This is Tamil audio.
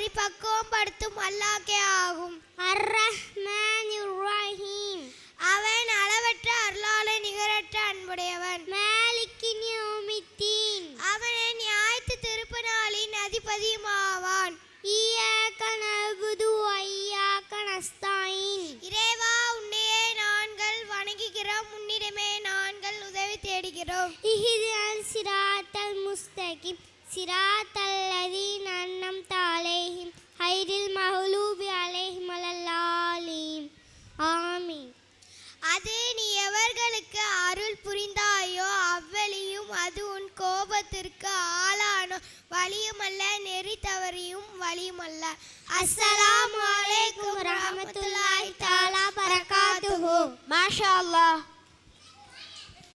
பரிபக்குவம் படுத்தும் அல்லாஹ்வே ஆகும். அர்-ரஹ்மானிர் ரஹீம். அவன் அளவற்ற அருளாளன் நிகரற்ற அன்புடையவன். மாலிகின் யௌமித்தீன். அவனே நியாயத்து திருப்பு நாளின் அதிபதியுமாவான். இய்யாக நஅபுது வ இய்யாக நஸ்தஈன். இறைவா, உன்னையே நாங்கள் வணங்குகிறோம், உன்னிடமே நாங்கள் உதவி தேடுகிறோம். இஹ்தினஸ் சிராத்தல் முஸ்தகீம் சிராத்தல் லதீன அன்அம்த அலைஹிம் ஹைரில் மக்லூபி அலைஹிம் வலல்லாலீன். ஆமீன். அது நீ எவர்களுக்கு அருள் புரிந்தாயோ அவ்வழியும் அது உன் கோபத்திற்கு ஆளானோ வழியுமல்ல, நெறி தவறியும் வழியுமல்ல. அஸ்ஸலாமு அலைக்கும் வரஹ்மத்துல்லாஹி தஆலா பரகாத்துஹு. மாஷா அல்லாஹ்.